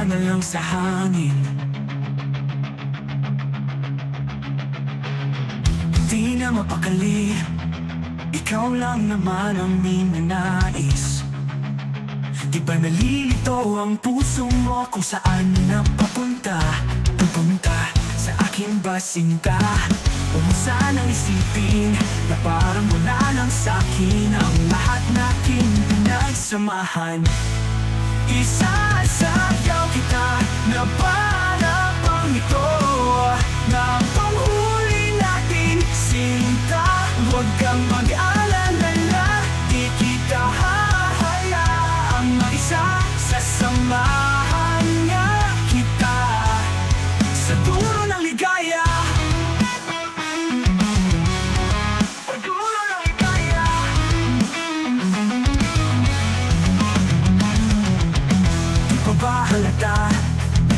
na lang sa hangin. Di na mapakali, ikaw lang naman ang minanais. Di ba nalilito ang puso mo kung saan na papunta? Pupunta sa akin ba sinta? O sanang isipin na parang wala lang sa'kin ang lahat natin pinagsamahan. Isasayaw kita na para bang ito na ang panghuli natin sinta. Huwag kang mag-alala, di kita hahayaang mag-isa. Sasamahan nga kita sa dulo ng ligaya. Sa dulo ng ligaya. Di pa ba halata?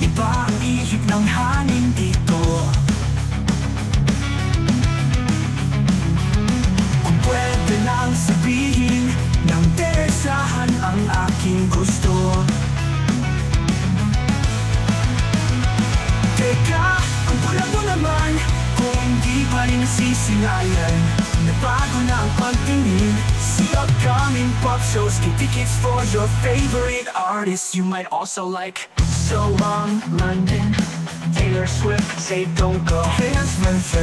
Iba ang ihip ng hangin dito. Kung pwede lang sabihin ng deresahan ang aking gusto. Teka, ang pula mo naman, kung di pa rin nasisilayan. Nabago na ang pagtingin, see upcoming pop shows, get tickets for your favorite artists you might also like. So London, Taylor Swift, say don't go. Taylor Swift,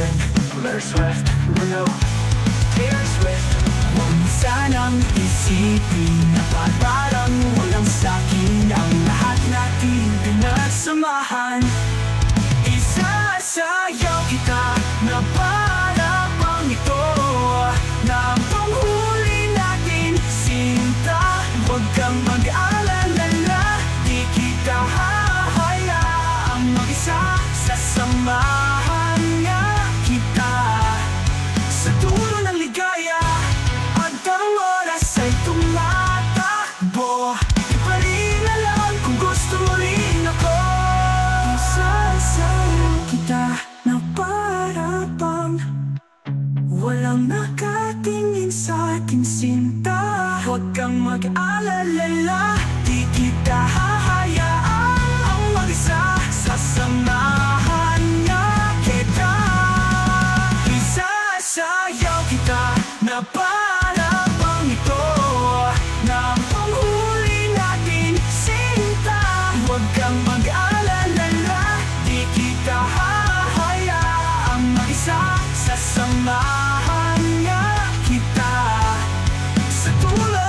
Taylor Swift, Bruno, Taylor Swift. Huwag mo sanang isipin na parang walang sakin ang lahat natin pinagsamahan. Isasayaw kita na para bang ito na ang panghuli natin sinta. Huwag kang mag-alala, di kita hahayaang mag-isa. Sasamahan nga kita sa dulo ng ligaya. At ang oras ay tumatakbo, di pa rin alam kung gusto mo rin ako. Isasayaw kita na para bang walang nakatingin sa ating sinta. Huwag kang mag-alala, di kita hahayaang mag-isa. Sasamahan nga kita. Isasayaw kita na para bang ito na ang panghuli natin sinta. Huwag kang mag-alala, di kita hahayaang mag-isa. Sasamahan nga kita sa dulo.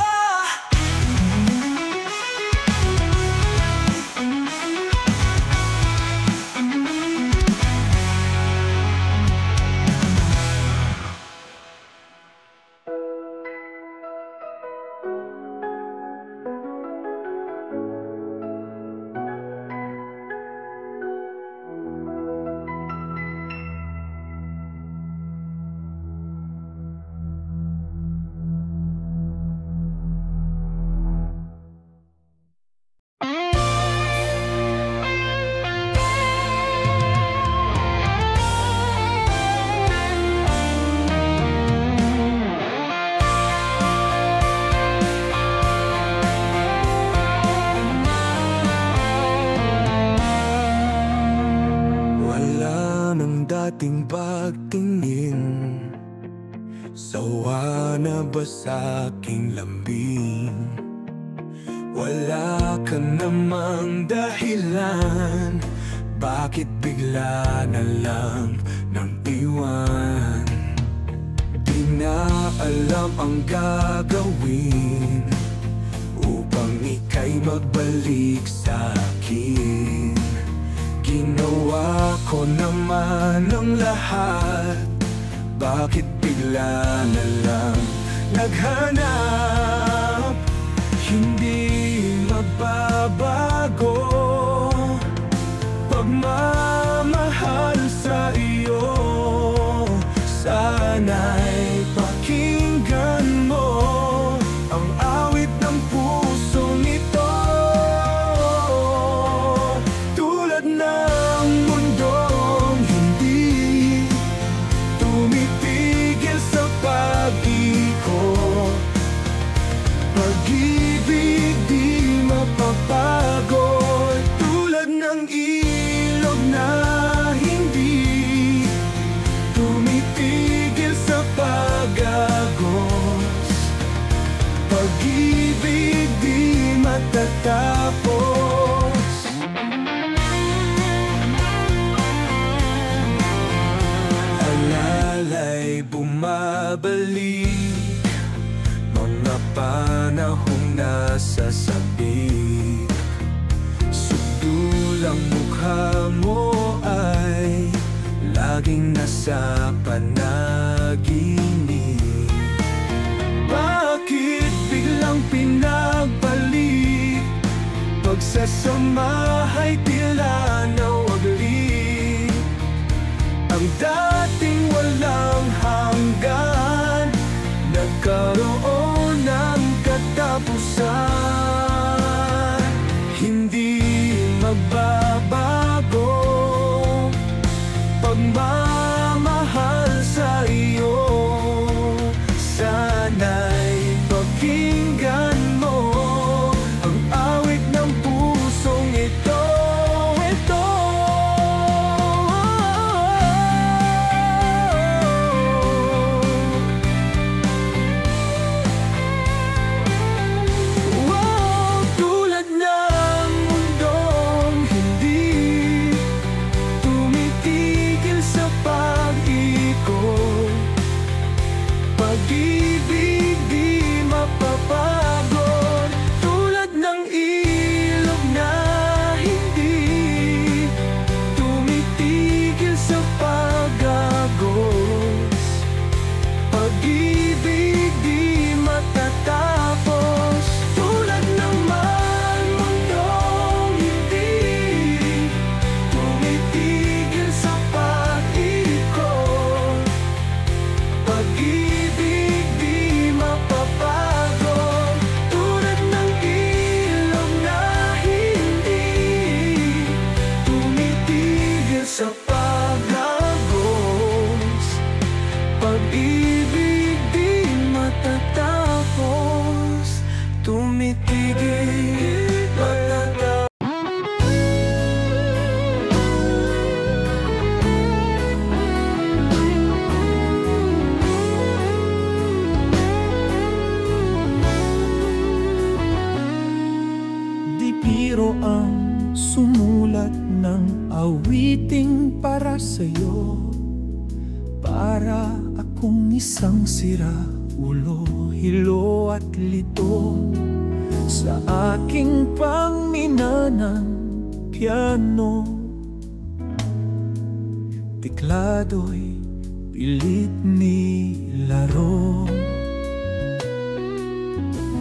Dating pagtingin, sawa na ba sa'king lambing? Wala ka namang dahilan, bakit bigla na lang nang iwan? Di na alam ang gagawin upang ika'y magbalik sa'kin. Ginawa ko naman ang lahat, bakit bigla na lang naghanap? Hindi magbabago pagmamahal sa iyo. Sana'y pakinggan mo ang awit ng pusong ito. Tulad ng mundong hindi tumitigil sa pag-ikot, pag-ibig di mapapagod. ng ilog na hindi tumitigil sa pag-agos. Pag-ibig di matatapos. Alalay bumabalik, mga panahong nasasabik. Sudulang mukha mo ay laging nasa panaginip. Bakit biglang pinagbalik? Pagsasama ay tila nawaglit. Ang dating walang hanggan nagkaroon ng katapusan. Hindi magbabago pagmamahal sa iyo. Sana'y pakinggan mo ang awit ng pusong ito. Tulad ng mundong hindi tumitigil sa pag-ikot. Pag-ibig di mapapagod. Tulad ng ilog na hindi tumitigil sa pag-agos. Pag-ibig di matatapos. Tulad ng mundong hindi tumitigil sa pag-ikot. Pag-ibig di mapapagod. Tulad ng ilog na hindi tumitigil sa pag-agos. Pag-ibig di matatapos. Tumitigil, matatapos. Di biro ang sumulat ng awiting para sa'yo. Para akong isang sira ulo, hilo at lito sa aking pangminanang piano. Teklado'y pilit nilaro.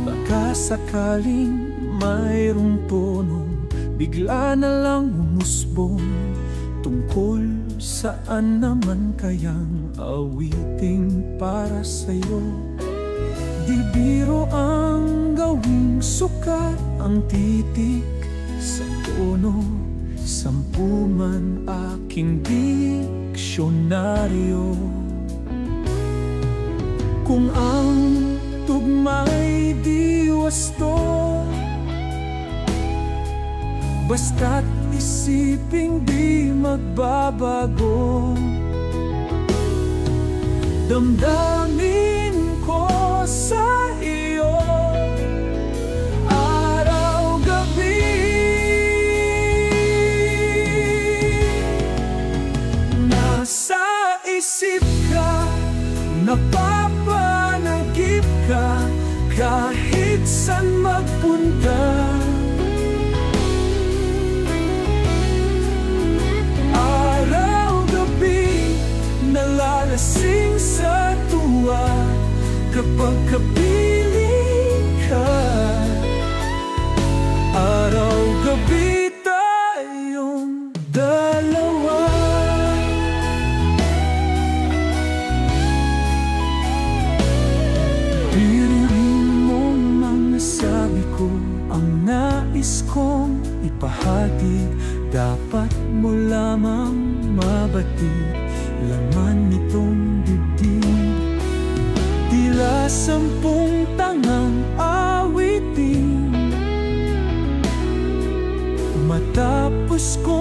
Baka sakaling mayroong tonong bigla na lang umusbong. Tungkol saan naman kayang awiting para sa'yo? Di biro ang gawing sukat ang titik sa tono. 10 man aking diksyonaryo. Kung ang tugma'y di wasto, basta't isiping di magbabago. Damdamin ko sa iyo araw-gabi. Nasa isip ka, napapanagip ka, kahit saan magpunta. Nalalasing sa tuwa kapag kapiling ka. Araw-gabi tayong dalawa. Piririn mo mga sabi ko, ang nais kong ipahagi. Dapat mo lamang mabatid laman nitong dibdib. Tila 10 tangang awitin matapos ko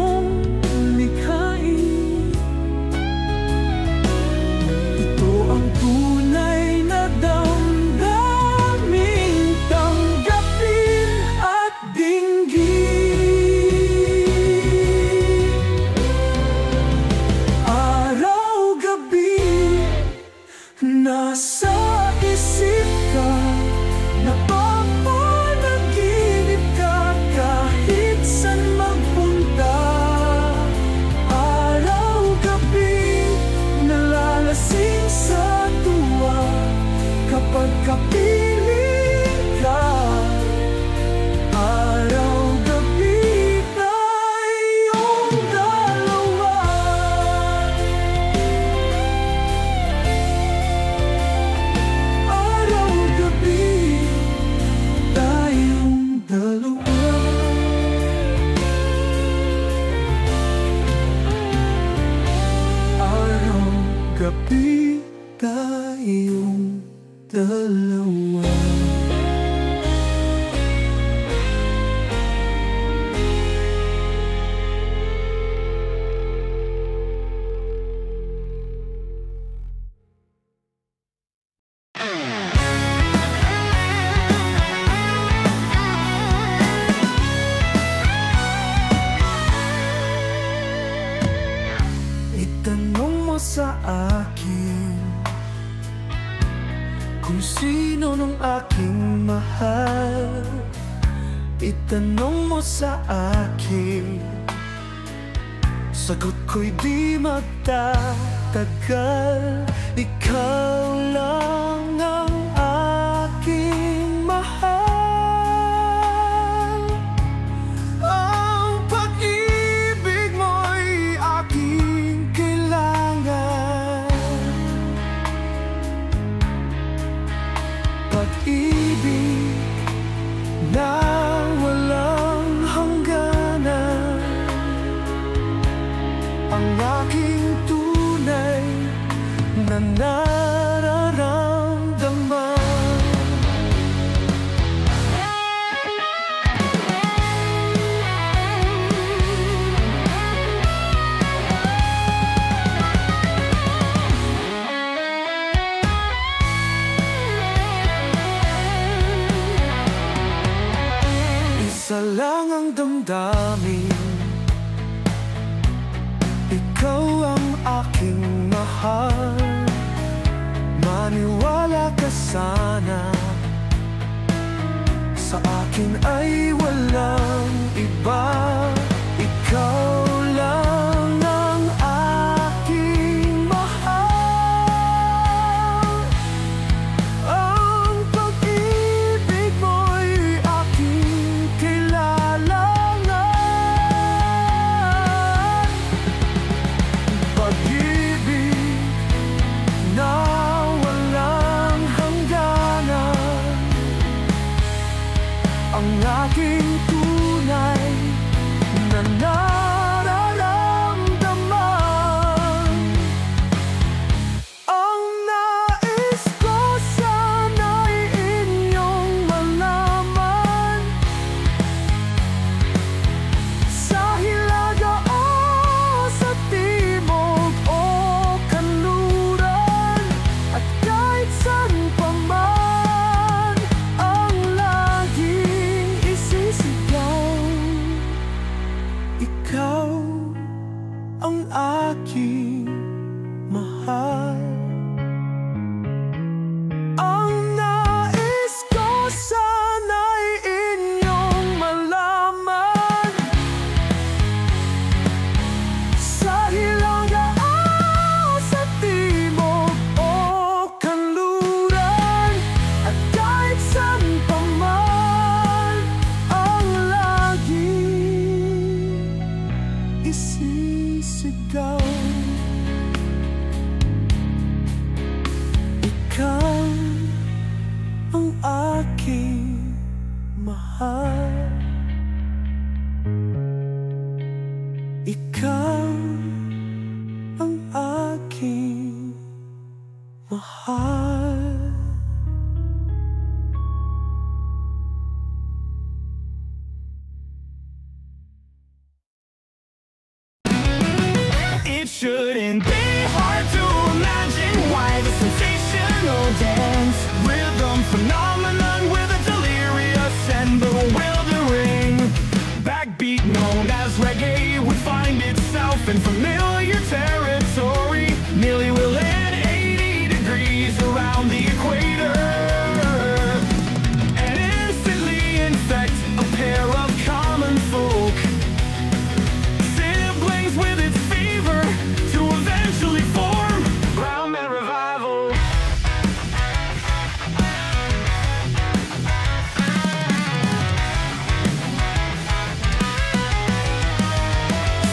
pag-ibig tayong dalawa. Itanong mo sa akin kung sino nung aking mahal. Itanong mo sa akin, sagot ko'y di magtatagal. Ikaw lang ang aking mahal. Ang pag-ibig mo'y aking kailangan. Pag-ibig na walang hangganan, ang aking tunay na nararamdaman. Isa lang ang damdamin, ikaw ang aking mahal. Maniwala ka sana, sa akin ay walang iba. Ikaw lang ang aking mahal. Ang pag-ibig mo'y aking kailangan. Pag-ibig na walang hangganan, ang aking tunay na nararamdaman. Ang nais ko sana'y inyong malaman, sa hilaga o sa timog o kanluran, at kahit saan pa man ang laging isisigaw. Ikaw ang aking mahal. Ang nais ko sana'y inyong malaman, sa hilaga o sa timog o kanluran, at kahit saan pa man ang laging isisigaw. Ikaw ang aking mahal. Ikaw ang aking mahal. It shouldn't be hard to imagine why the sensational dance rhythm phenomenon with a delirious and bewildering backbeat known as reggae would find itself in familiar territory, nearly within 80 degrees around the equator, and instantly infect a pair of common folk, siblings with its fever, to eventually form ground metal revival.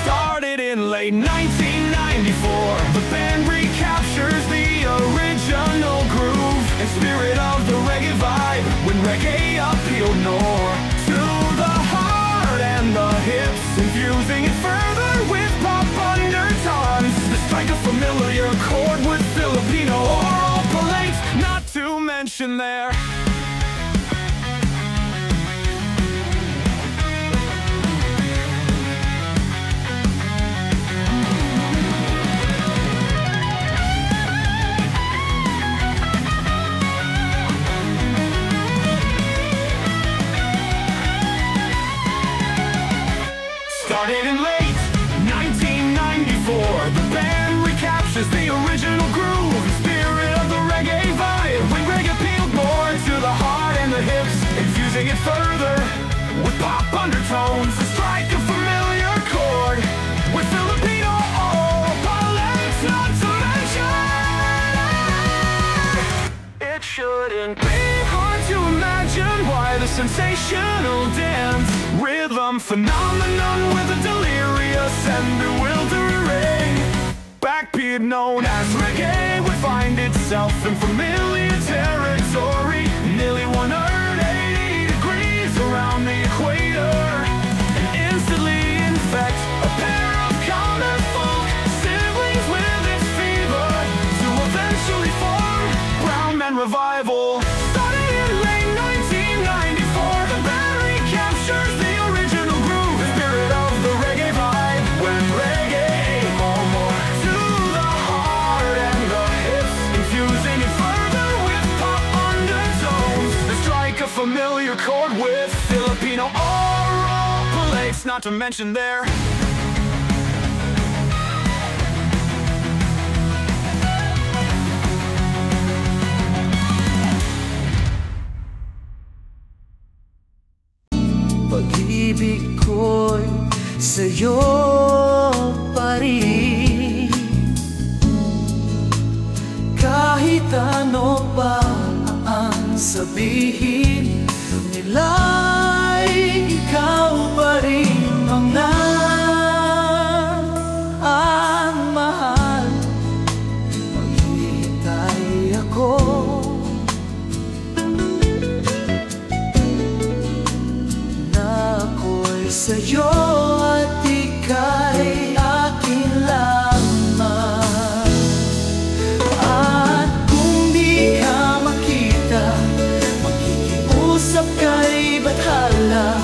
Started in late 1994, the band recaptures the original groove and spirit of the reggae vibe, when reggae appealed north to the heart and the hips, infusing it further with pop undertones. The strike a familiar chord would fill mention there. Started in late 1994, the band recaptures the original groove, the spirit of the reggae vibe. When reggae appealed more to the heart and the hips, infusing it further with pop undertones, to strike a familiar chord with Filipino palettes, not to mention. It shouldn't be hard to imagine why the sensational dance rhythm phenomenon with a delirious and bewildering backbeat known as reggae would find itself in familiar territory, nearly 180 degrees around the equator, and instantly infect a pair of common folk siblings with its fever, to eventually form Brown Man Revival. Starting in late 1994, the band recaptures the original groove, the spirit of the reggae vibe. When reggae more to the heart and the hips, infusing it further with pop undertones, to strike a familiar chord with Filipino oral palates, not to mention there. Pag-ibig ko'y sa'yo pa rin, kahit ano pa ang sabihin nila'y ikaw pa rin ang mahal. Maghihintay ako sa'yo at ika'y akin lamang. At kung di ka makita, makikiusap kay bathala,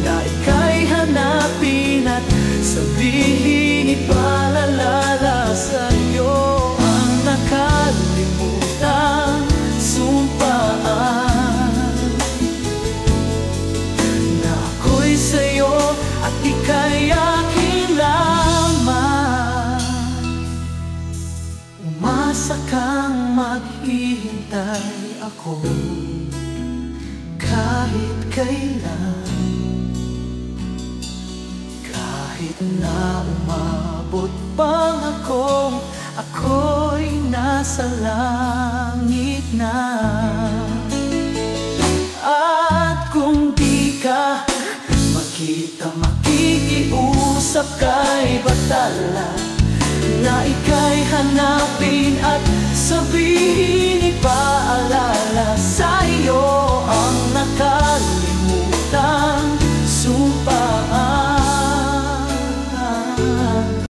na ika'y hanapin at sabihin ipaalala sa'yo ang nakalimutang sumpaan. Sa'yo at ika'y akin lamang. Umasa kang maghihintay ako kahit kailan, kahit na umabot pang ako'y nasa langit na. At kung di ka kita, makikiusap kay batala, na ika'y hanapin at sabihin ipaalala sa iyo